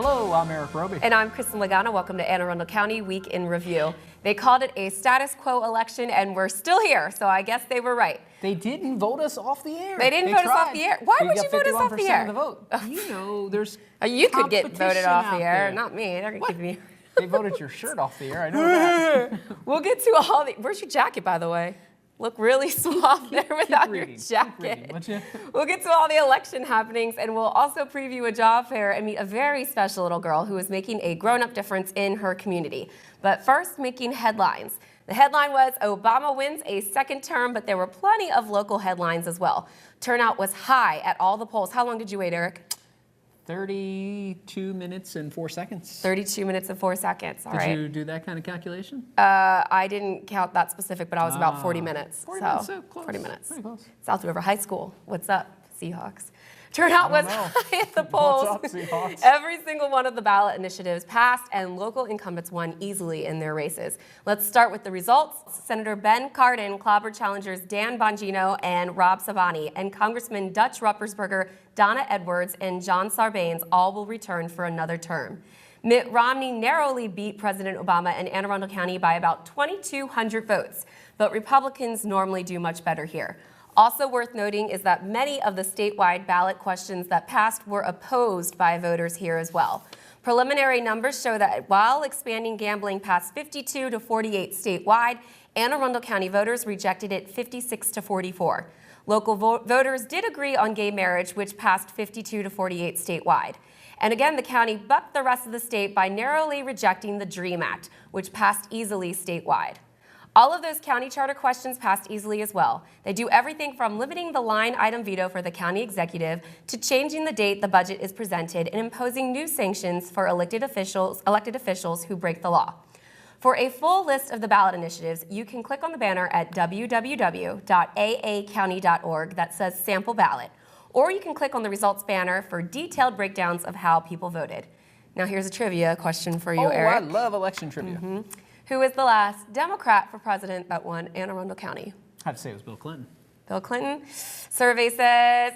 Hello, I'm Erik Roby. And I'm Kristin Lagana. Welcome to Anne Arundel County Week in Review. They called it a status quo election, and we're still here, so I guess they were right. They didn't vote us off the air. They didn't vote us off the air. Why would you vote us off the air? Of the vote. You know, there's You could get voted off the air, there. not me. They're gonna keep me. They voted your shirt off the air, I know that. We'll get to all the... Where's your jacket, by the way? Look really suave there without your jacket. We'll get to all the election happenings, and we'll also preview a job fair and meet a very special little girl who is making a grown-up difference in her community. But first, making headlines. The headline was, Obama wins a second term, but there were plenty of local headlines as well. Turnout was high at all the polls. How long did you wait, Erik? 32 minutes and 4 seconds. 32 minutes and 4 seconds, all right. Did you do that kind of calculation? I didn't count that specific, but I was about 40 minutes. 40 minutes, so close. 40 minutes. Pretty close. South River High School, what's up, Seahawks? Turnout was high at the polls. What's up, Seahawks? Every single one of the ballot initiatives passed, and local incumbents won easily in their races. Let's start with the results. Senator Ben Cardin clobbered challengers Dan Bongino and Rob Savani, and Congressman Dutch Ruppersberger, Donna Edwards, and John Sarbanes all will return for another term. Mitt Romney narrowly beat President Obama in Anne Arundel County by about 2,200 votes, but Republicans normally do much better here. Also worth noting is that many of the statewide ballot questions that passed were opposed by voters here as well. Preliminary numbers show that while expanding gambling passed 52 to 48 statewide, Anne Arundel County voters rejected it 56 to 44. Local voters did agree on gay marriage, which passed 52 to 48 statewide. And again, the county bucked the rest of the state by narrowly rejecting the DREAM Act, which passed easily statewide. All of those county charter questions passed easily as well. They do everything from limiting the line item veto for the county executive to changing the date the budget is presented and imposing new sanctions for elected officials who break the law. For a full list of the ballot initiatives, you can click on the banner at www.aacounty.org that says sample ballot, or you can click on the results banner for detailed breakdowns of how people voted. Now here's a trivia question for you, Erik. I love election trivia. Who was the last Democrat for president that won Anne Arundel County? I have to say it was Bill Clinton. Bill Clinton? Survey says,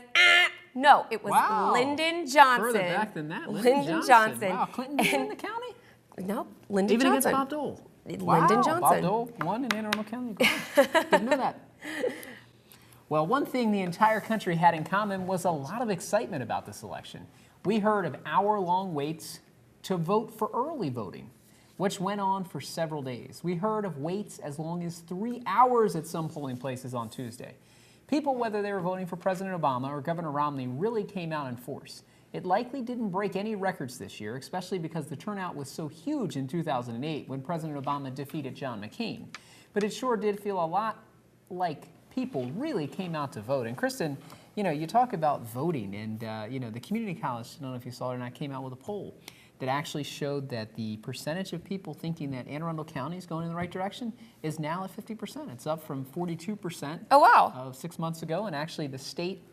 no, it was Lyndon Johnson. Further back than that, Lyndon Johnson. Wow, Clinton did in the county? No, Lyndon Even Johnson. against Bob Dole? Lyndon Johnson. Bob Dole won in Anne Arundel County. Didn't know that. Well, one thing the entire country had in common was a lot of excitement about this election. We heard of hour-long waits to vote for early voting, which went on for several days. We heard of waits as long as 3 hours at some polling places on Tuesday. People, whether they were voting for President Obama or Governor Romney, really came out in force. It likely didn't break any records this year, especially because the turnout was so huge in 2008 when President Obama defeated John McCain. But it sure did feel a lot like people really came out to vote. And Kristin, you know, you talk about voting, and you know, the community college, I don't know if you saw it or not, came out with a poll that actually showed that the percentage of people thinking that Anne Arundel County is going in the right direction is now at 50%. It's up from 42% of 6 months ago, and actually the state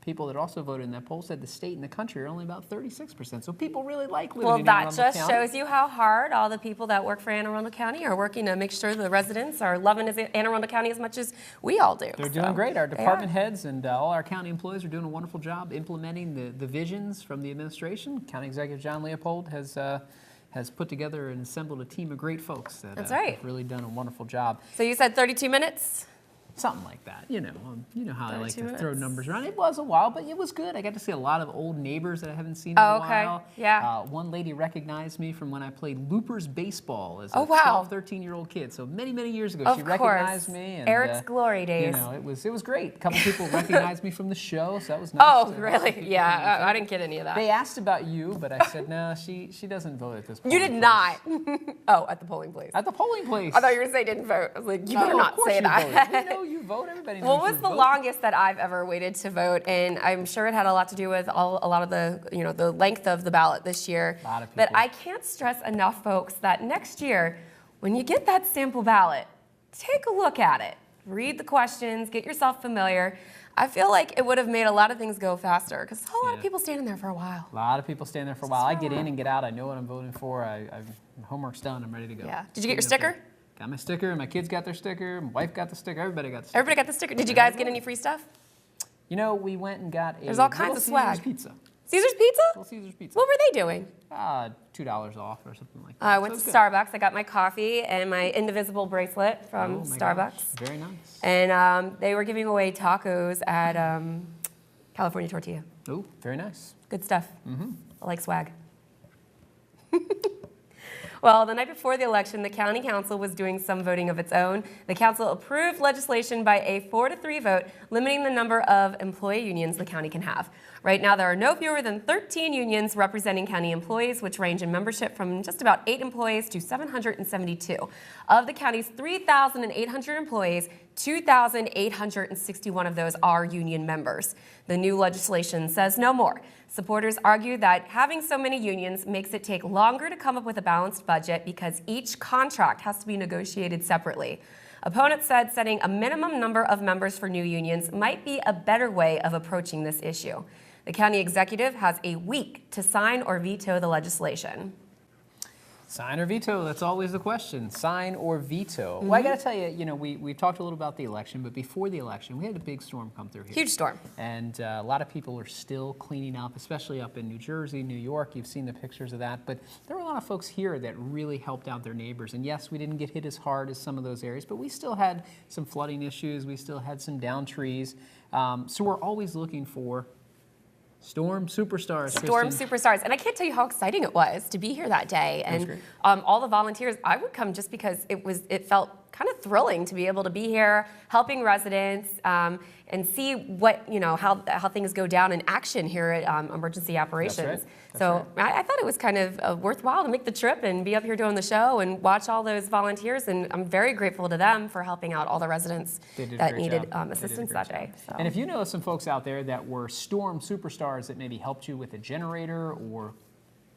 people that also voted in that poll said the state and the country are only about 36%. So people really like living in Anne Arundel County. Well, that just shows you how hard all the people that work for Anne Arundel County are working to make sure the residents are loving Anne Arundel County as much as we all do. They're doing great. Our department heads and all our county employees are doing a wonderful job implementing the visions from the administration. County Executive John Leopold has put together and assembled a team of great folks that have really done a wonderful job. So you said 32 minutes? Something like that, you know how I like to throw numbers around. It was a while, but it was good. I got to see a lot of old neighbors that I haven't seen in a while. Yeah. One lady recognized me from when I played Loopers baseball as a 12, 13-year-old kid. So many years ago, she recognized me. And, Erik's glory days. You know, it was great. A couple people recognized me from the show, so that was nice. Oh, really? Yeah, I didn't get any of that. They asked about you, but I said no. She doesn't vote at this point. You did not. Oh, at the polling place. At the polling place. I thought you were going to say didn't vote. I was like, you better not say that. You know you vote. Everybody knows. What was the longest that I've ever waited to vote? And I'm sure it had a lot to do with a lot of the the length of the ballot this year. A lot of people. But I can't stress enough, folks, that next year, when you get that sample ballot, take a look at it. Read the questions. Get yourself familiar. I feel like it would have made a lot of things go faster because there's a whole lot of people standing there for a while. A lot of people stand there for a while. I get in and get out. I know what I'm voting for. Homework's done. I'm ready to go. Yeah. Did you get your sticker? Got my sticker. My kids got their sticker. My wife got the sticker. Everybody got the sticker. Everybody got the sticker. Did you guys get any free stuff? You know, we went and got a There's all kinds of swag. Pizza. Caesar's Pizza? Little Caesar's Pizza. What were they doing? $2 off or something like that. I went So to it's good. Starbucks. I got my coffee and my indivisible bracelet from Oh my Starbucks. gosh, very nice. And they were giving away tacos at California Tortilla. Oh, very nice. Good stuff. I like swag. Well, the night before the election, the county council was doing some voting of its own. The council approved legislation by a 4-3 vote, limiting the number of employee unions the county can have. Right now, there are no fewer than 13 unions representing county employees, which range in membership from just about 8 employees to 772. Of the county's 3,800 employees, 2,861 of those are union members. The new legislation says no more. Supporters argue that having so many unions makes it take longer to come up with a balanced budget because each contract has to be negotiated separately. Opponents said setting a minimum number of members for new unions might be a better way of approaching this issue. The county executive has a week to sign or veto the legislation. Sign or veto, that's always the question. Sign or veto. Well, I got to tell you, we've talked a little about the election, but before the election, we had a big storm come through here. Huge storm. And a lot of people are still cleaning up, especially up in New Jersey, New York. You've seen the pictures of that. But there were a lot of folks here that really helped out their neighbors. And yes, we didn't get hit as hard as some of those areas, but we still had some flooding issues. We still had some down trees. So we're always looking for storm superstars. Storm Kristin. superstars. And I can't tell you how exciting it was to be here that day. was And great. all the volunteers, I would come just because it felt kind of thrilling to be able to be here helping residents and see what, how things go down in action here at Emergency Operations. That's So I thought it was kind of worthwhile to make the trip and be up here doing the show and watch all those volunteers. And I'm very grateful to them for helping out all the residents They did a that great needed job. They did a assistance great that day. So. And if you know some folks out there that were storm superstars that maybe helped you with a generator or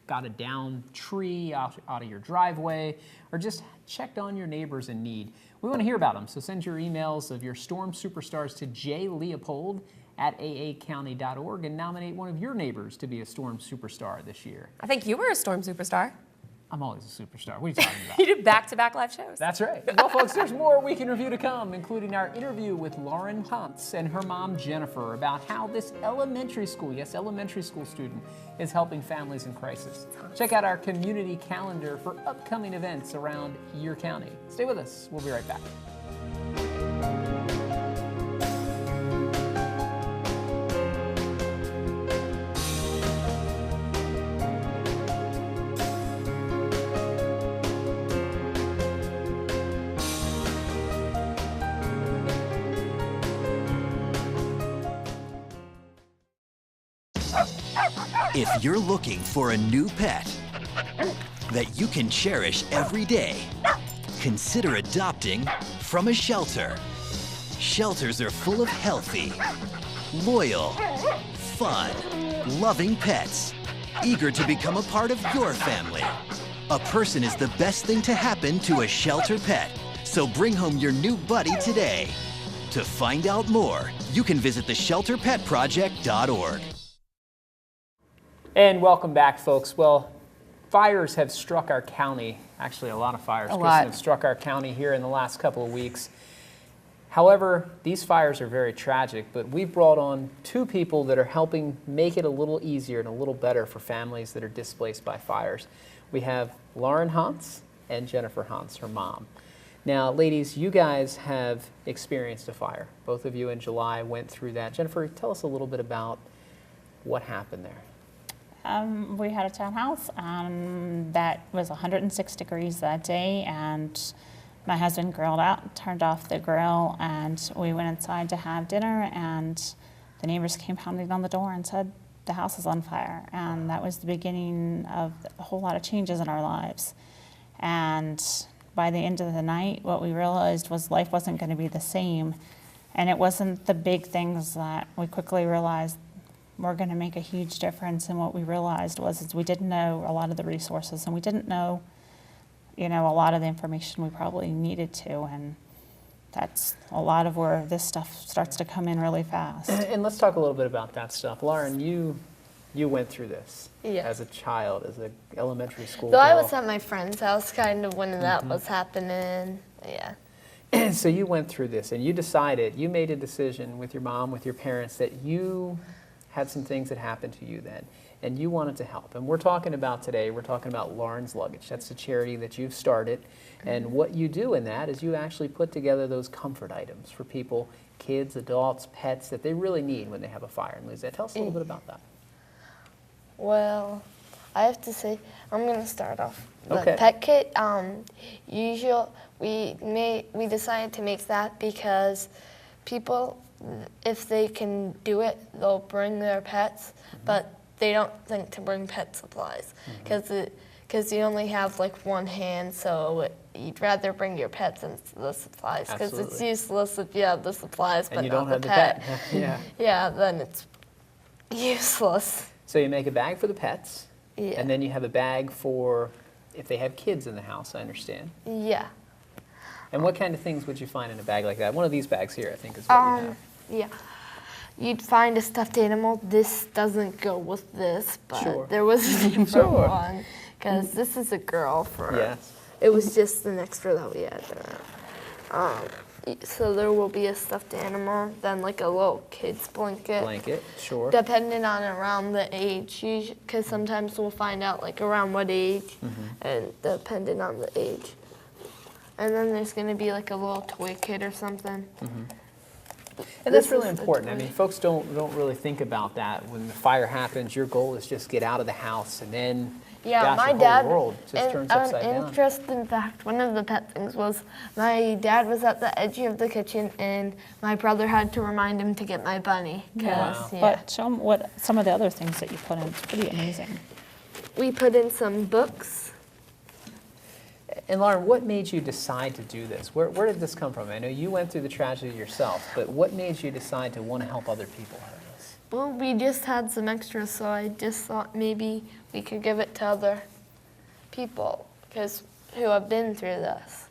got a down tree out of your driveway or just checked on your neighbors in need, we want to hear about them. So send your emails of your storm superstars to jleopold@aacounty.org and nominate one of your neighbors to be a storm superstar this year. I think you were a storm superstar. I'm always a superstar. What are you talking about? You did back-to-back live shows. That's right. Well, folks, there's more Week in Review to come, including our interview with Lauren Hontz and her mom, Jennifer, about how this elementary school student is helping families in crisis. Check out our community calendar for upcoming events around your county. Stay with us. We'll be right back. If you're looking for a new pet that you can cherish every day, consider adopting from a shelter. Shelters are full of healthy, loyal, fun, loving pets, eager to become a part of your family. A person is the best thing to happen to a shelter pet, so bring home your new buddy today. To find out more, you can visit theshelterpetproject.org. And welcome back, folks. Well, fires have struck our county. Actually, a lot of fires, Kristin, have struck our county here in the last couple of weeks. However, these fires are very tragic, but we've brought on two people that are helping make it a little easier and a little better for families that are displaced by fires. We have Lauren Hontz and Jennifer Hontz, her mom. Now, ladies, you guys have experienced a fire. Both of you in July went through that. Jennifer, tell us a little bit about what happened there. We had a townhouse that was 106 degrees that day, and my husband grilled out, turned off the grill, and we went inside to have dinner, and the neighbors came pounding on the door and said the house is on fire. And that was the beginning of a whole lot of changes in our lives. And by the end of the night, what we realized was life wasn't going to be the same, and it wasn't the big things that we quickly realized were going to make a huge difference. And what we realized was we didn't know a lot of the resources, and we didn't know, a lot of the information we probably needed to. And that's a lot of where this stuff starts to come in really fast. And let's talk a little bit about that stuff. Lauren, you went through this as a child, as an elementary school Though girl. I was at my friend's house kind of when that was happening, yeah. So you went through this, and you made a decision with your mom, with your parents, that you had some things that happened to you then, and you wanted to help. And we're talking about Lauren's Luggage. That's the charity that you've started. And what you do in that is you actually put together those comfort items for people, kids, adults, pets, that they really need when they have a fire. And Lizette, tell us a little bit about that. Well, I have to say, I'm going to start off. The Okay. pet kit, we decided to make that because people, if they can do it, they'll bring their pets, but they don't think to bring pet supplies because you only have like one hand, so you'd rather bring your pets than the supplies because it's Absolutely. useless if you have the supplies And but you not don't have the the pet. Yeah. Yeah, then it's useless. So you make a bag for the pets, Yeah. and then you have a bag for if they have kids in the house, I understand. Yeah. And what kind of things would you find in a bag like that? One of these bags here, I think, is what you have. Yeah. You'd find a stuffed animal. This doesn't go with this, but Sure. there was a different Sure. one because this is a girl for her. Yes. It was just an extra that we had there. So there will be a stuffed animal, then like a little kid's blanket. Blanket, sure. Depending on around the age, because sometimes we'll find out like around what age, and depending on the age. And then there's going to be like a little toy kit or something. And that's This really is the important. I toy. mean, folks don't really think about that. When the fire happens, your goal is just get out of the house, and then Yeah, gosh, my the dad. whole world just turns upside An down. interesting fact. One of the pet things was my dad was at the edge of the kitchen, and my brother had to remind him to get my bunny. 'Cause, Wow. yeah. But show them what some of the other things that you put in. It's pretty amazing. We put in some books. And Lauren, what made you decide to do this? Where did this come from? I know you went through the tragedy yourself, but what made you decide to want to help other people out of this? Well, we just had some extras, so I just thought maybe we could give it to other people who have been through this.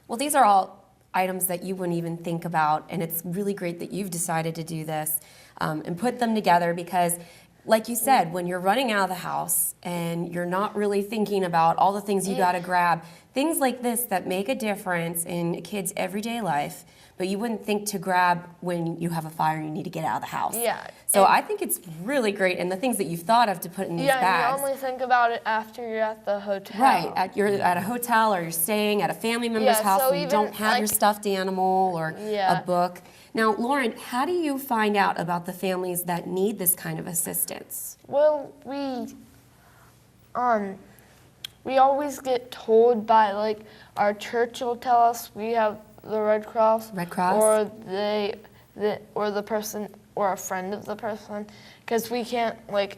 Well, these are all items that you wouldn't even think about, and it's really great that you've decided to do this and put them together because, like you said, when you're running out of the house and you're not really thinking about all the things you got to grab, things like this that make a difference in a kid's everyday life, but you wouldn't think to grab when you have a fire and you need to get out of the house. Yeah, So and- I think it's really great, and the things that you've thought of to put in these Yeah, bags. you only think about it after you're at the hotel. Right, you're at a hotel or you're staying at a family member's Yeah, house so and you even, don't have your like- stuffed animal or Yeah. a book. Now, Lauren, how do you find out about the families that need this kind of assistance? Well, we always get told by like our church will tell us we have the Red Cross. Red Cross? Or or the person or a friend of the person, because we can't like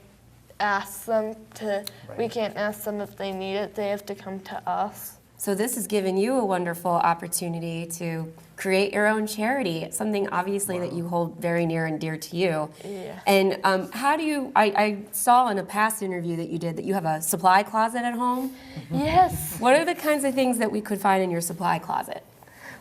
ask them to. We Right. can't ask them if they need it. They have to come to us. So this has given you a wonderful opportunity to create your own charity, something obviously that you hold very near and dear to you. Yeah. And how do you, I saw in a past interview that you did that you have a supply closet at home. Yes. What are the kinds of things that we could find in your supply closet?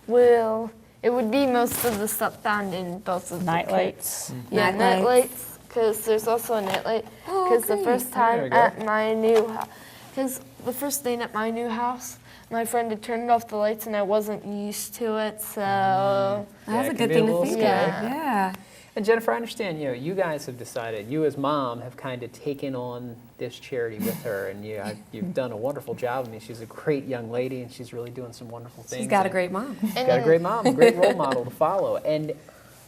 Well, it would be most of the stuff found in both of the Night kits. lights. Yeah, Night night lights. lights, because there's also a night light. Oh, Because the great. first There we time go. at my new house, because the first thing at my new house, my friend had turned off the lights and I wasn't used to it, so. That's Yeah, a it can good be a thing to little think scary. of. Yeah. And Jennifer, I understand, you guys have decided, you as mom have kind of taken on this charity with her, and you've done a wonderful job. I mean, she's a great young lady, and she's really doing some wonderful things. She's got a and great mom. she's got a great mom, a great role model to follow. And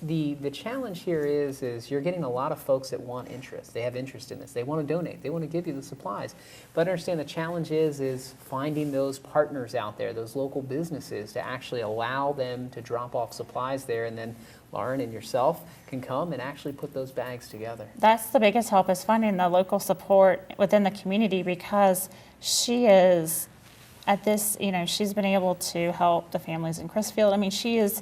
the challenge here is you're getting a lot of folks that want interest. They have interest in this. They want to donate. They want to give you the supplies. But understand the challenge is finding those partners out there, those local businesses, to actually allow them to drop off supplies there, and then Lauren and yourself can come and actually put those bags together. That's the biggest help, is finding the local support within the community, because she is at this, she's been able to help the families in Chrisfield. I mean, she is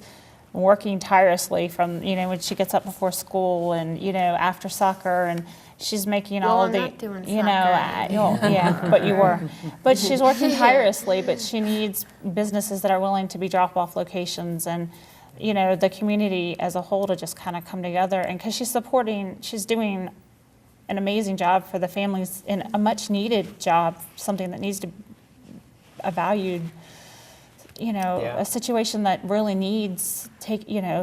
working tirelessly from, when she gets up before school and, after soccer, and she's making all Well, of I'm the, not doing soccer yeah, but you were. But she's working tirelessly, but she needs businesses that are willing to be drop-off locations, and, the community as a whole to just kind of come together. And because she's doing an amazing job for the families, in a much-needed job, something that needs to be valued, Yeah. a situation that really needs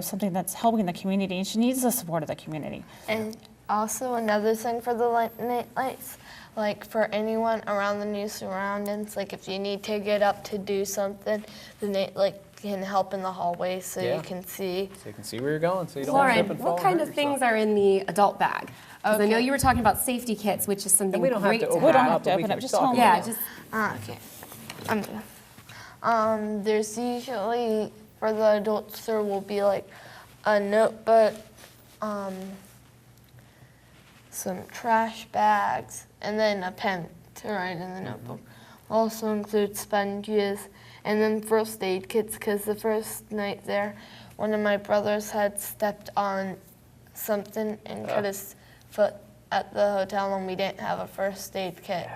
something that's helping the community, and she needs the support of the community. And Also, another thing for the night lights, like for anyone around the new surroundings, like if you need to get up to do something, the night light can help in the hallway so Yeah. you can see. So you can see where you're going, so you don't Lauren, trip and fall what and kind hurt of things yourself. are in the adult bag? Because I know Okay. you were talking about safety kits, which is something And we don't have great to to open We it don't up, have to but we open can it, just talk tell me. about Yeah, it. just Okay. There's usually, for the adults, there will be like a notebook, some trash bags, and then a pen to write in the notebook. Also include sponges, and then first aid kits, because the first night there, one of my brothers had stepped on something and cut his foot at the hotel, and we didn't have a first aid kit.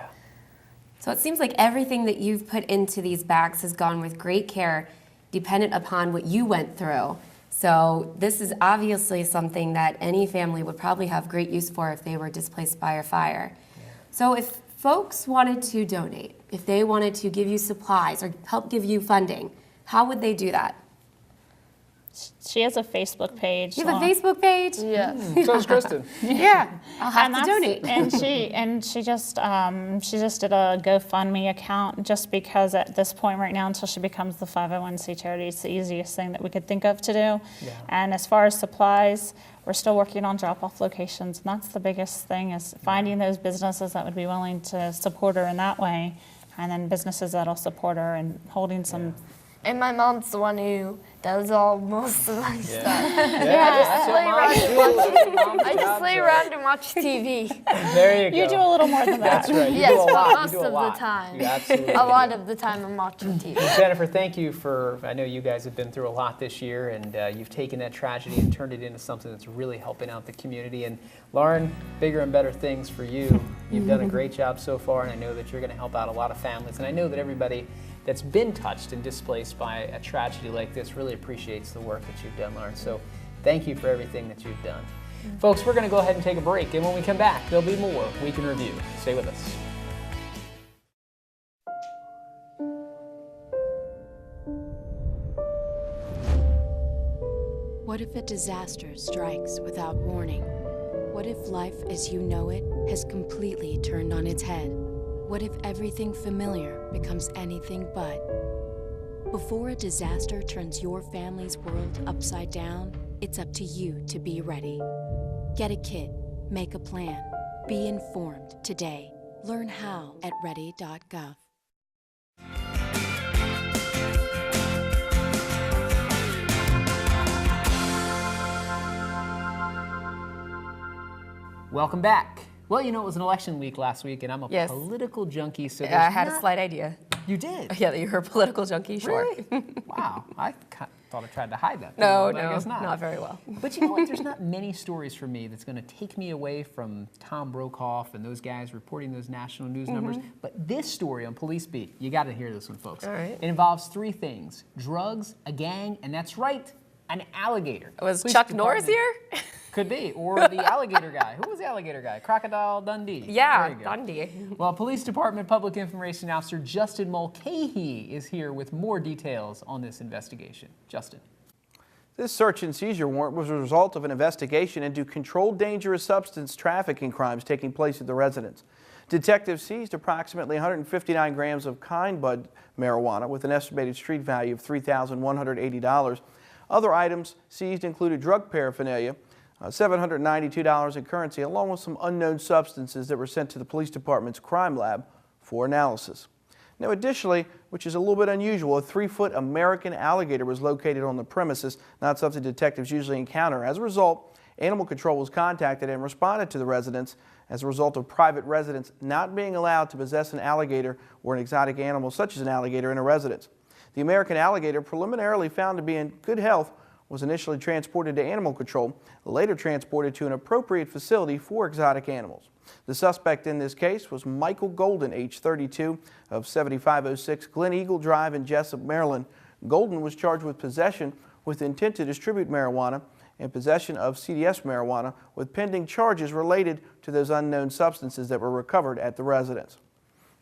So it seems like everything that you've put into these bags has gone with great care, dependent upon what you went through. So this is obviously something that any family would probably have great use for if they were displaced by a fire. So if folks wanted to donate, if they wanted to give you supplies or help give you funding, how would they do that? She has a Facebook page. You have a Facebook page? Yes. So is Kristin. Yeah, I'll have And to that's- donate. and she just did a GoFundMe account just because at this point right now, until she becomes the 501c charity, it's the easiest thing that we could think of to do. Yeah. And as far as supplies, we're still working on drop-off locations, and that's the biggest thing, is finding those businesses that would be willing to support her in that way, and then businesses that'll support her and holding some. And my mom's the one who does most of my stuff. I just lay around and watch TV. There you go. You do a little more than that. That's right. You Yes, do a but lot. most You do a of the lot. time. You absolutely A do. lot of the time I'm watching TV. Jennifer, thank you for, I know you guys have been through a lot this year, and you've taken that tragedy and turned it into something that's really helping out the community. And Lauren, bigger and better things for you. You've done a great job so far, and I know that you're going to help out a lot of families. And I know that everybody that's been touched and displaced by a tragedy like this really appreciates the work that you've done, Lauren. So thank you for everything that you've done. Folks, we're going to go ahead and take a break, and when we come back, there'll be more Week in Review. Stay with us. What if a disaster strikes without warning? What if life as you know it has completely turned on its head? What if everything familiar becomes anything but? Before a disaster turns your family's world upside down, it's up to you to be ready. Get a kit, make a plan, be informed today. Learn how at ready.gov. Welcome back. Well, you know, it was an election week last week, and I'm a Yes. political junkie, so I there's had a not- slight idea. You did? Yeah, that you're a political junkie, sure. Really? Wow. I thought I tried to hide that. No, but I guess not very well. But you know what? There's not many stories for me that's going to take me away from Tom Brokaw and those guys reporting those national news numbers. But this story on Police Beat, you got to hear this one, folks. All right. It involves three things: drugs, a gang, and that's right, an alligator. Was Police Chuck Norris department- here? Could be, or the alligator guy. Who was the alligator guy? Crocodile Dundee. Yeah, There you go. Dundee. Well, Police Department Public Information Officer Justin Mulcahy is here with more details on this investigation. Justin. This search and seizure warrant was a result of an investigation into controlled dangerous substance trafficking crimes taking place at the residence. Detectives seized approximately 159 grams of kind bud marijuana with an estimated street value of $3,180. Other items seized included drug paraphernalia, $792 in currency, along with some unknown substances that were sent to the police department's crime lab for analysis. Now, additionally, which is a little bit unusual, a 3-foot American alligator was located on the premises, not something detectives usually encounter. As a result, Animal Control was contacted and responded to the residents as a result of private residents not being allowed to possess an alligator or an exotic animal such as an alligator in a residence. The American alligator, preliminarily found to be in good health, was initially transported to Animal Control, later transported to an appropriate facility for exotic animals. The suspect in this case was Michael Golden, age 32, of 7506 Glen Eagle Drive in Jessup, Maryland. Golden was charged with possession with intent to distribute marijuana and possession of CDS marijuana, with pending charges related to those unknown substances that were recovered at the residence.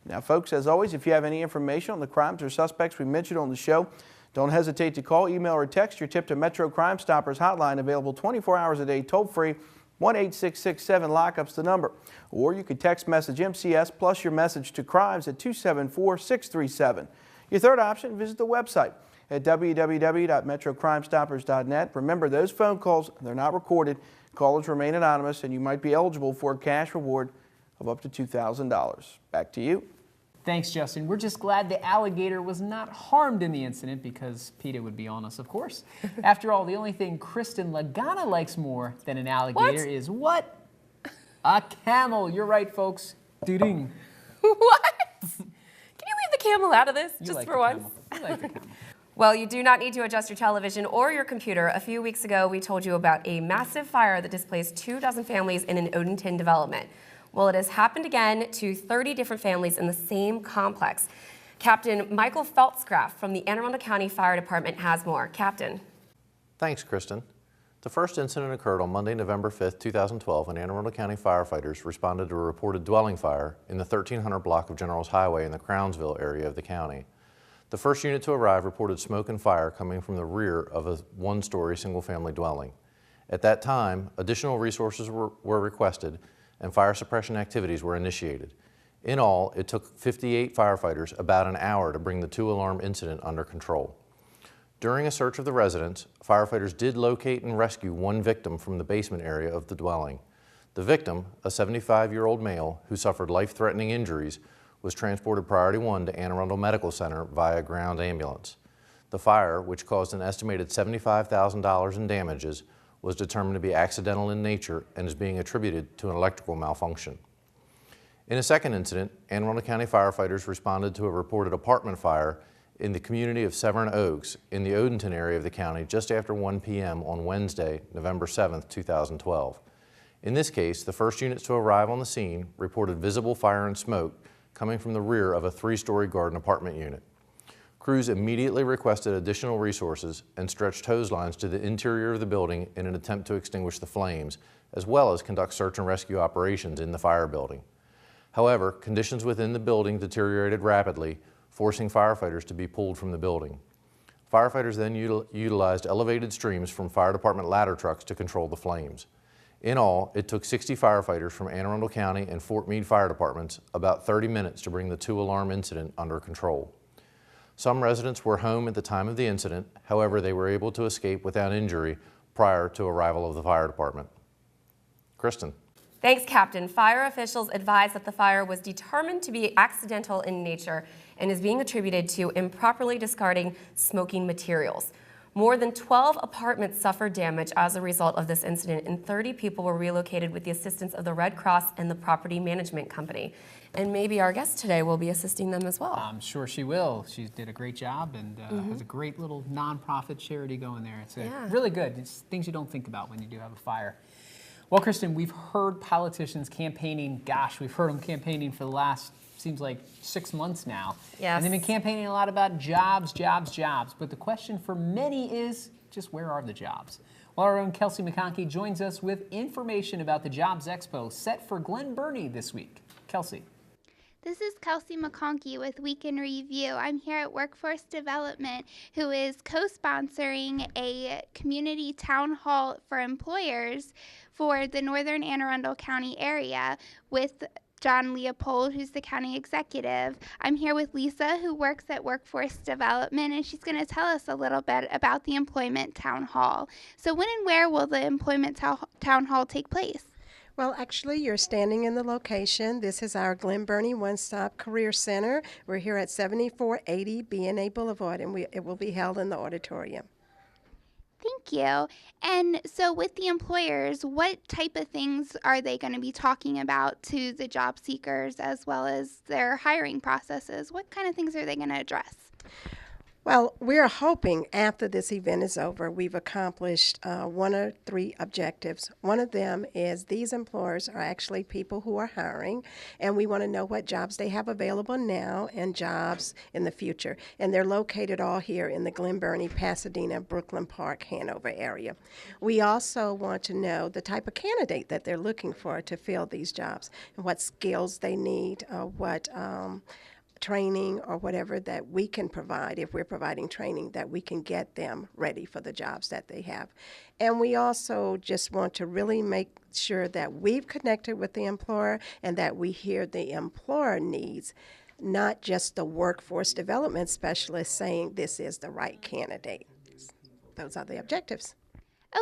Now, folks, as always, if you have any information on the crimes or suspects we mentioned on the show, don't hesitate to call, email, or text your tip to Metro Crime Stoppers hotline, available 24 hours a day, toll-free, 1-866-7-LOCKUP's the number. Or you could text message MCS plus your message to crimes at 274-637. Your third option, visit the website at www.metrocrimestoppers.net. Remember, those phone calls, they're not recorded. Callers remain anonymous, and you might be eligible for a cash reward of up to $2,000. Back to you. Thanks, Justin. We're just glad the alligator was not harmed in the incident because PETA would be on us, of course. After all, the only thing Kristin Lagana likes more than an alligator is what? A camel. You're right, folks. Doo-ding. What? Can you leave the camel out of this You just like for the once? camel. You like the camel. Well, you do not need to adjust your television or your computer. A few weeks ago, we told you about a massive fire that displaced 24 families in an Odenton development. Well, it has happened again to 30 different families in the same complex. Captain Michael Pfaltzgraff from the Anne Arundel County Fire Department has more. Captain. Thanks, Kristin. The first incident occurred on Monday, November 5th, 2012, when Anne Arundel County firefighters responded to a reported dwelling fire in the 1300 block of Generals Highway in the Crownsville area of the county. The first unit to arrive reported smoke and fire coming from the rear of a one-story single-family dwelling. At that time, additional resources were requested and fire suppression activities were initiated. In all, it took 58 firefighters about an hour to bring the two-alarm incident under control. During a search of the residence, firefighters did locate and rescue one victim from the basement area of the dwelling. The victim, a 75-year-old male who suffered life-threatening injuries, was transported Priority 1 to Anne Arundel Medical Center via ground ambulance. The fire, which caused an estimated $75,000 in damages, was determined to be accidental in nature and is being attributed to an electrical malfunction. In a second incident, Anne Arundel County firefighters responded to a reported apartment fire in the community of Severn Oaks in the Odenton area of the county just after 1 p.m. on Wednesday, November 7th, 2012. In this case, the first units to arrive on the scene reported visible fire and smoke coming from the rear of a 3-story garden apartment unit. Crews immediately requested additional resources and stretched hose lines to the interior of the building in an attempt to extinguish the flames, as well as conduct search and rescue operations in the fire building. However, conditions within the building deteriorated rapidly, forcing firefighters to be pulled from the building. Firefighters then utilized elevated streams from fire department ladder trucks to control the flames. In all, it took 60 firefighters from Anne Arundel County and Fort Meade fire departments about 30 minutes to bring the two-alarm incident under control. Some residents were home at the time of the incident. However, they were able to escape without injury prior to arrival of the fire department. Kristin. Thanks, Captain. Fire officials advised that the fire was determined to be accidental in nature and is being attributed to improperly discarding smoking materials. More than 12 apartments suffered damage as a result of this incident, and 30 people were relocated with the assistance of the Red Cross and the property management company. And maybe our guest today will be assisting them as well. I'm sure she will. She did a great job and has a great little nonprofit charity going there. It's really good. It's things you don't think about when you do have a fire. Well, Kristin, we've heard politicians campaigning. Gosh, we've heard them campaigning for the last, seems like 6 months now. Yes. And they've been campaigning a lot about jobs, jobs, jobs. But the question for many is just where are the jobs? Well, our own Kelsey McConkey joins us with information about the Jobs Expo set for Glen Burnie this week. Kelsey. This is Kelsey McConkey with Week in Review. I'm here at Workforce Development, who is co-sponsoring a community town hall for employers for the northern Anne Arundel County area with John Leopold, who's the county executive. I'm here with Lisa, who works at Workforce Development, and she's going to tell us a little bit about the Employment Town Hall. So when and where will the Employment Town Hall take place? Well, actually, you're standing in the location. This is our Glen Burnie One-Stop Career Center. We're here at 7480 B&A Boulevard, and it will be held in the auditorium. Thank you. And so with the employers, what type of things are they going to be talking about to the job seekers as well as their hiring processes? What kind of things are they going to address? Well, we're hoping after this event is over, we've accomplished 1 or 3 objectives. One of them is these employers are actually people who are hiring, and we want to know what jobs they have available now and jobs in the future. And they're located all here in the Glen Burnie, Pasadena, Brooklyn Park, Hanover area. We also want to know the type of candidate that they're looking for to fill these jobs and what skills they need, what training or whatever that we can provide, if we're providing training, that we can get them ready for the jobs that they have. And we also just want to really make sure that we've connected with the employer and that we hear the employer needs, not just the workforce development specialist saying this is the right candidate. Those are the objectives.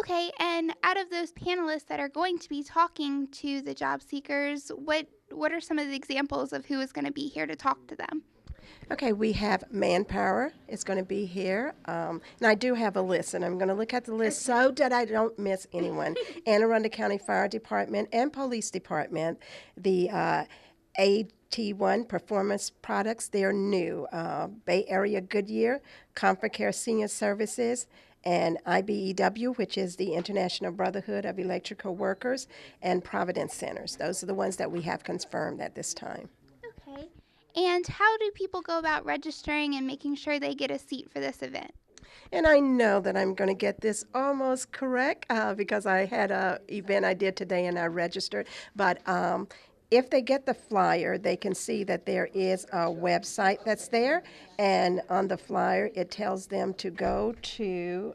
Okay, and out of those panelists that are going to be talking to the job seekers, what are some of the examples of who is going to be here to talk to them? Okay, we have Manpower is going to be here. And I do have a list, and I'm going to look at the list so that I don't miss anyone. Anne Arundel County Fire Department and Police Department, the AT1 Performance Products, they're new. Bay Area Goodyear, Comfort Care Senior Services, and IBEW, which is the International Brotherhood of Electrical Workers, and Providence Centers. Those are the ones that we have confirmed at this time. Okay. And how do people go about registering and making sure they get a seat for this event? And I know that I'm going to get this almost correct because I had an event I did today and I registered. But if they get the flyer, they can see that there is a website that's there. And on the flyer, it tells them to go to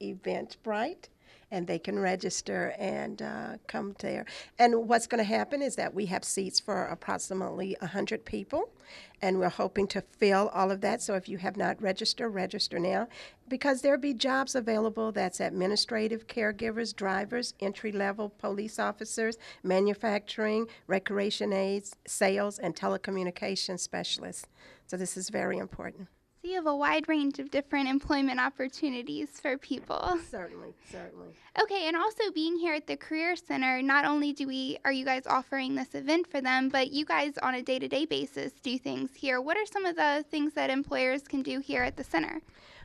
Eventbrite, and they can register and come there. And what's going to happen is that we have seats for approximately 100 people, and we're hoping to fill all of that. So if you have not registered, register now, because there'll be jobs available that's administrative, caregivers, drivers, entry-level police officers, manufacturing, recreation aides, sales, and telecommunications specialists. So this is very important. So you have a wide range of different employment opportunities for people. Certainly, certainly. Okay, and also being here at the Career Center, not only are you guys offering this event for them, but you guys on a day-to-day basis do things here. What are some of the things that employers can do here at the center?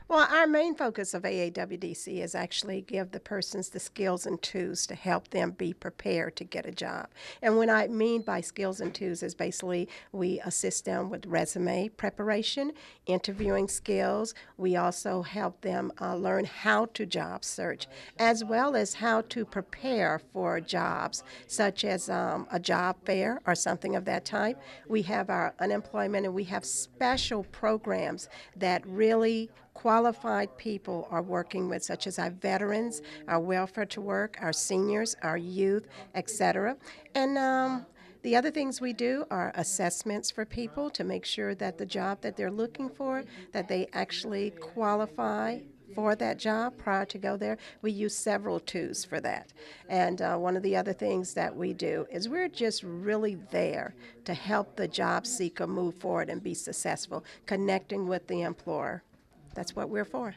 Well, our main focus of AAWDC is actually give the persons the skills and tools to help them be prepared to get a job. And what I mean by skills and tools is basically we assist them with resume preparation, interviewing skills. We also help them learn how to job search, as well as how to prepare for jobs, such as a job fair or something of that type. We have our unemployment, and we have special programs that really qualified people are working with, such as our veterans, our welfare to work, our seniors, our youth, etc. And the other things we do are assessments for people to make sure that the job that they're looking for, that they actually qualify for that job prior to go there. We use several tools for that. And one of the other things that we do is we're just really there to help the job seeker move forward and be successful, connecting with the employer. That's what we're for.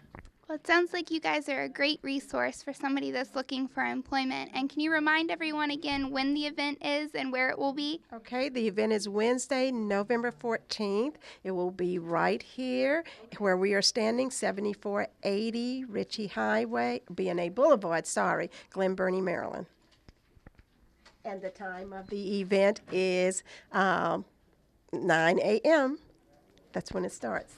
Well, it sounds like you guys are a great resource for somebody that's looking for employment. And can you remind everyone again when the event is and where it will be? Okay, the event is Wednesday, November 14th. It will be right here where we are standing, 7480 Ritchie Highway, B&A Boulevard, Glen Burnie, Maryland. And the time of the event is 9 a.m. That's when it starts.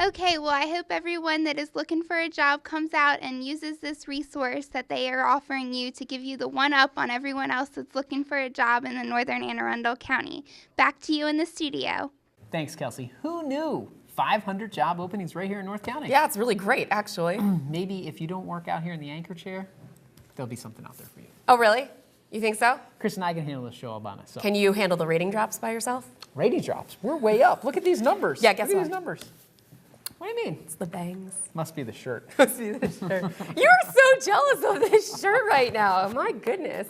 Okay, well, I hope everyone that is looking for a job comes out and uses this resource that they are offering you to give you the one-up on everyone else that's looking for a job in the northern Anne Arundel County. Back to you in the studio. Thanks, Kelsey. Who knew? 500 job openings right here in North County. Yeah, it's really great, actually. Maybe if you don't work out here in the anchor chair, there'll be something out there for you. Oh, really? You think so? Chris and I can handle this show all by myself. Can you handle the rating drops by yourself? Rating drops? We're way up. Look at these numbers. Yeah, guess Look at what? these numbers. What do you mean? It's the bangs. Must be the shirt. Must be the shirt. You're so jealous of this shirt right now. My goodness.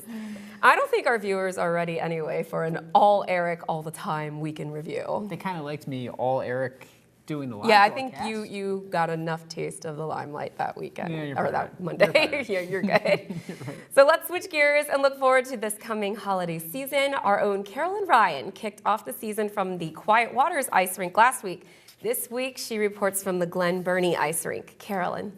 I don't think our viewers are ready anyway for an all Erik all the time weekend review. They kind of liked me all Erik doing the live Yeah, I broadcast. think you got enough taste of the limelight that weekend. Yeah, you're or right. that Monday. Yeah, you're good. Right. So let's switch gears and look forward to this coming holiday season. Our own Carolyn Ryan kicked off the season from the Quiet Waters Ice Rink last week. This week, she reports from the Glen Burnie Ice Rink. Carolyn.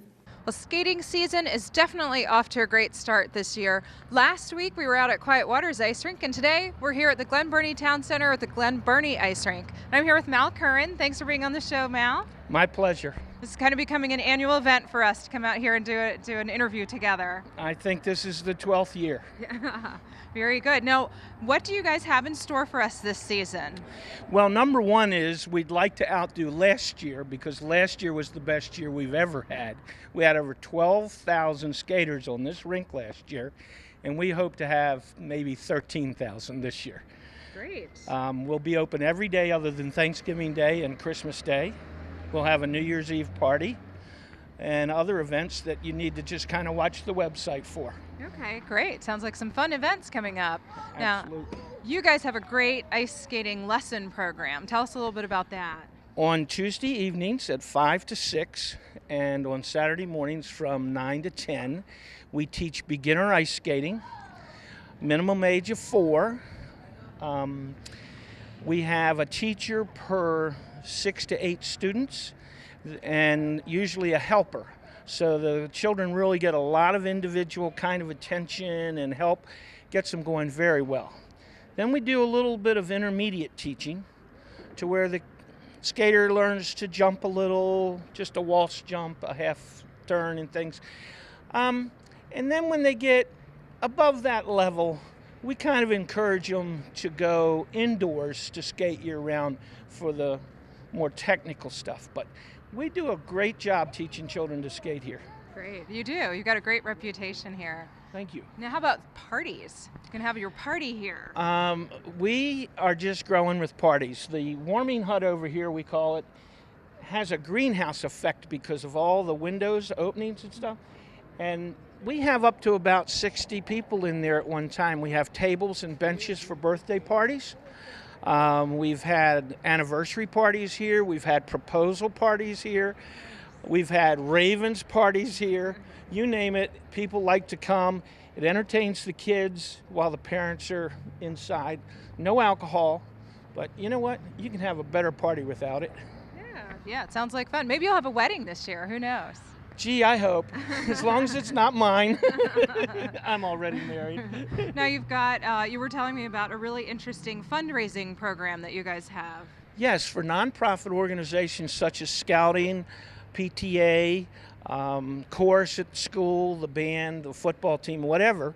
Well, skating season is definitely off to a great start this year. Last week, we were out at Quiet Waters Ice Rink, and today we're here at the Glen Burnie Town Center at the Glen Burnie Ice Rink. I'm here with Mal Curran. Thanks for being on the show, Mal. My pleasure. This is kind of becoming an annual event for us to come out here and do an interview together. I think this is the 12th year. Very good. Now, what do you guys have in store for us this season? Well, number one is we'd like to outdo last year, because last year was the best year we've ever had. We had over 12,000 skaters on this rink last year, and we hope to have maybe 13,000 this year. Great. We'll be open every day other than Thanksgiving Day and Christmas Day. We'll have a New Year's Eve party and other events that you need to just kind of watch the website for. Okay, great. Sounds like some fun events coming up. Absolutely. Now, you guys have a great ice skating lesson program. Tell us a little bit about that. On Tuesday evenings at 5 to 6 and on Saturday mornings from 9 to 10, we teach beginner ice skating, minimum age of 4. We have a teacher per 6 to 8 students and usually a helper. So the children really get a lot of individual kind of attention and help, gets them going very well. Then we do a little bit of intermediate teaching to where the skater learns to jump a little, just a waltz jump, a half turn and things. And then when they get above that level, we kind of encourage them to go indoors to skate year-round for the more technical stuff. But we do a great job teaching children to skate here. Great. You do. You've got a great reputation here. Thank you. Now, how about parties? You can have your party here. We are just growing with parties. The warming hut over here, we call it, has a greenhouse effect because of all the windows, openings and stuff. And we have up to about 60 people in there at one time. We have tables and benches for birthday parties. We've had anniversary parties here. We've had proposal parties here. We've had Ravens parties here. You name it, people like to come. It entertains the kids while the parents are inside. No alcohol, but you know what? You can have a better party without it. Yeah, it sounds like fun. Maybe you'll have a wedding this year. Who knows? Gee, I hope. As long as it's not mine. I'm already married. Now you've got, you were telling me about a really interesting fundraising program that you guys have. Yes, for nonprofit organizations such as Scouting, PTA, chorus at school, the band, the football team, whatever.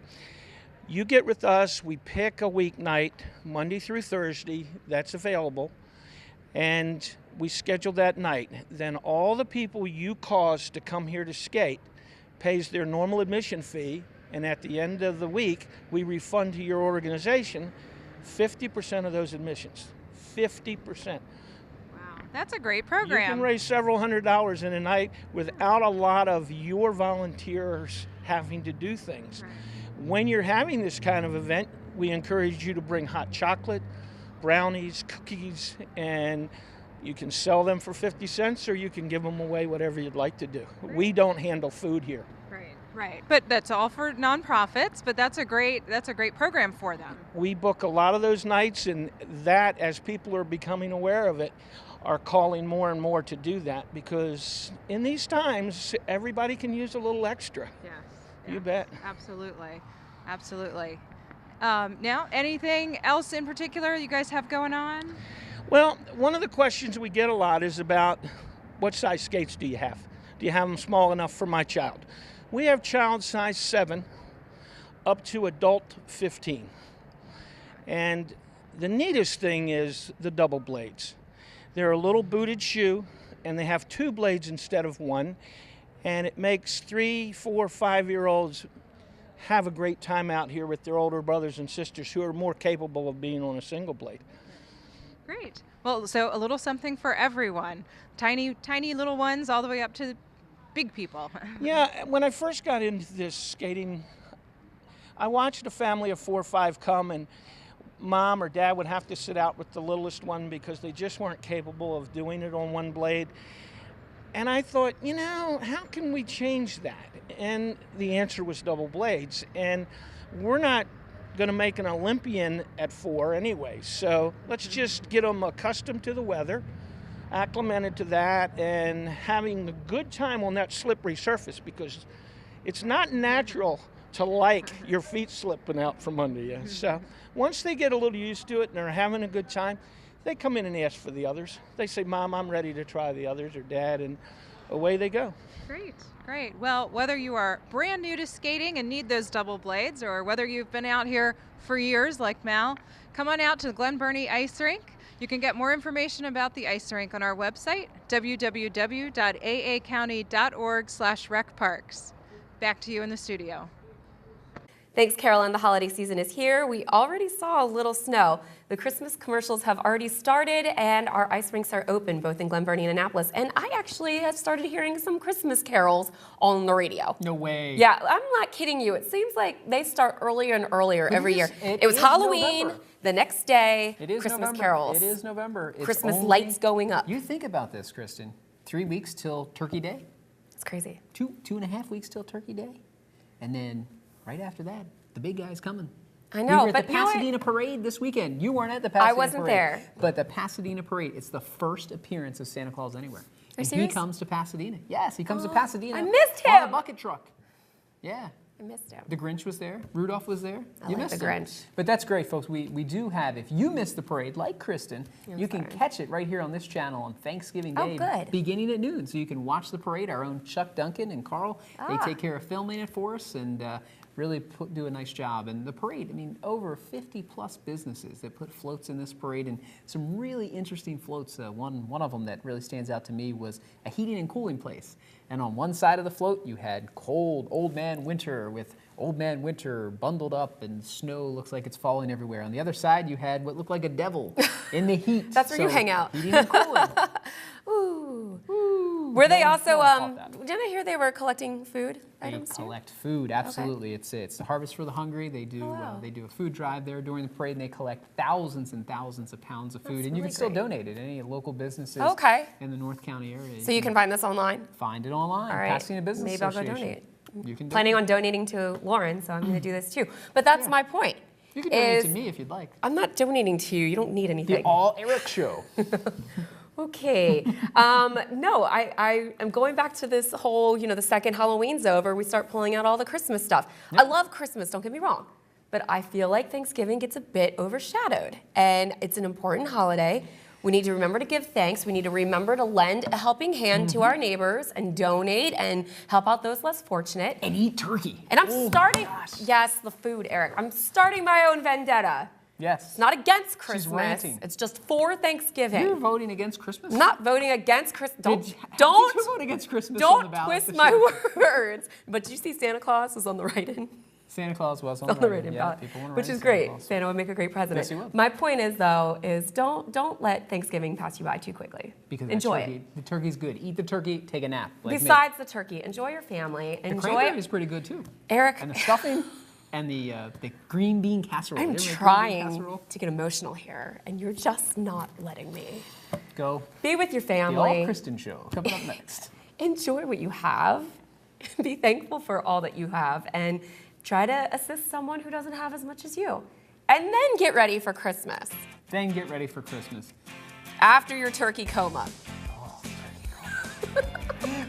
You get with us, we pick a weeknight, Monday through Thursday, that's available, and we schedule that night. Then all the people you cause to come here to skate pays their normal admission fee, and at the end of the week, we refund to your organization 50% of those admissions. 50%. That's a great program. You can raise several $100s in a night without a lot of your volunteers having to do things. Right. When you're having this kind of event, we encourage you to bring hot chocolate, brownies, cookies, and you can sell them for 50 cents or you can give them away, whatever you'd like to do. Right. We don't handle food here. Right. But that's all for nonprofits, but that's a great program for them. We book a lot of those nights, and that, as people are becoming aware of it, are calling more and more to do that, because in these times, everybody can use a little extra. Yes. You bet. Absolutely. Now, anything else in particular you guys have going on? Well, one of the questions we get a lot is about what size skates do you have? Do you have them small enough for my child? We have child size 7 up to adult 15. And the neatest thing is the double blades. They're a little booted shoe, and they have 2 blades instead of 1, and it makes 3, 4, 5-year-olds have a great time out here with their older brothers and sisters who are more capable of being on a single blade. Great. Well, so a little something for everyone. Tiny little ones all the way up to big people. Yeah, when I first got into this skating, I watched a family of 4 or 5 come, and mom or dad would have to sit out with the littlest one because they just weren't capable of doing it on 1 blade. And I thought, how can we change that? And the answer was double blades. And we're not going to make an Olympian at 4 anyway, so let's just get them accustomed to the weather, acclimated to that, and having a good time on that slippery surface, because it's not natural to like your feet slipping out from under you. So once they get a little used to it and they're having a good time, they come in and ask for the others. They say, Mom, I'm ready to try the others, or Dad, and away they go. Great, great. Well, whether you are brand new to skating and need those double blades, or whether you've been out here for years like Mal, come on out to the Glen Burnie Ice Rink. You can get more information about the ice rink on our website, www.aacounty.org/recparks. Back to you in the studio. Thanks, Carolyn. The holiday season is here. We already saw a little snow. The Christmas commercials have already started, and our ice rinks are open both in Glen Burnie and Annapolis. And I actually have started hearing some Christmas carols on the radio. No way. Yeah, I'm not kidding you. It seems like they start earlier and earlier every year. It was Halloween, November. The next day, It is Christmas November. carols. It is November. It's Christmas only- lights going up. You think about this, Kristin. 3 weeks till Turkey Day. It's crazy. 2.5 weeks till Turkey Day. And then right after that, the big guy's coming. I know, we were at but the you know what? Pasadena Parade this weekend. You weren't at the Pasadena Parade. wasn't there. But the Pasadena Parade, it's the first appearance of Santa Claus anywhere. And serious? he comes to Pasadena. Yes, he comes to Pasadena. I missed On a him. bucket truck. Yeah. I missed him. The Grinch was there. Rudolph was there. I You like missed the him. Grinch. But that's great, folks. We do have, if you missed the parade, like Kristin, you can catch it right here on this channel on Thanksgiving Oh, Day, good. beginning at noon. So you can watch the parade. Our own Chuck Duncan and Carl, they take care of filming it for us and really do a nice job. And the parade, I mean, over 50 plus businesses that put floats in this parade, and some really interesting floats. One of them that really stands out to me was a heating and cooling place. And on one side of the float, you had cold Old Man Winter with Old Man Winter bundled up and snow looks like it's falling everywhere. On the other side, you had what looked like a devil in the heat. That's where you hang out. Heating and cooling. Ooh. Were they also, didn't I hear they were collecting food They items too? collect food, absolutely. It's the Harvest for the Hungry. They do they do a food drive there during the parade, and they collect thousands and thousands of pounds of food. That's And you really can still great. donate at any local businesses in the North County area. So you can find this online? Find it online. All right. Pasadena Business Maybe I'll go Association. donate. You can Planning donate. on donating to Lauren, so I'm going to do this too. But that's my point. You can donate is to me if you'd like. I'm not donating to you. You don't need anything. The All Eric Show. Okay. No, I am going back to this whole, the second Halloween's over, we start pulling out all the Christmas stuff. I love Christmas, don't get me wrong, but I feel like Thanksgiving gets a bit overshadowed, and it's an important holiday. We need to remember to give thanks. We need to remember to lend a helping hand to our neighbors and donate and help out those less fortunate. And eat turkey. And I'm starting, yes, the food, Eric. I'm starting my own vendetta. Yes. It's not against Christmas. ranting. It's just for Thanksgiving. You're voting against Christmas? I'm not voting against Christmas. Did you vote against Christmas on the Don't ballot twist this my year? words. But did you see Santa Claus was on the write-in? Santa Claus was on On the write-in yeah, ballot, people want to which write is Santa great. Claus. Santa would make a great president. Yes, he would. My point is, though, is don't let Thanksgiving pass you by too quickly. Because enjoy turkey, it. The turkey's good. Eat the turkey, take a nap. Like Besides the turkey, enjoy your family. the Enjoy cranberry is pretty good too. Eric. And the stuffing and the green bean casserole. I'm You ever make green bean trying casserole? to get emotional here, and you're just not letting me. Go. Be with your The family. All Kristin Show coming up next. Enjoy what you have. Be thankful for all that you have, and try to assist someone who doesn't have as much as you. And then get ready for Christmas. Then get ready for Christmas. After your turkey coma.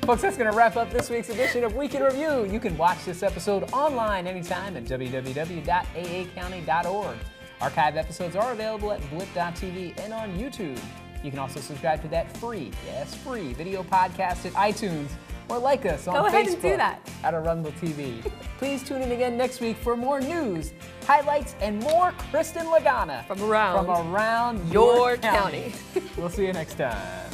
Folks, that's going to wrap up this week's edition of Week in Review. You can watch this episode online anytime at www.aacounty.org. Archived episodes are available at blip.tv and on YouTube. You can also subscribe to that free video podcast at iTunes, or like us on Go Facebook ahead and do that. at Arundel TV. Please tune in again next week for more news, highlights, and more Kristin Lagana from around your your county. We'll see you next time.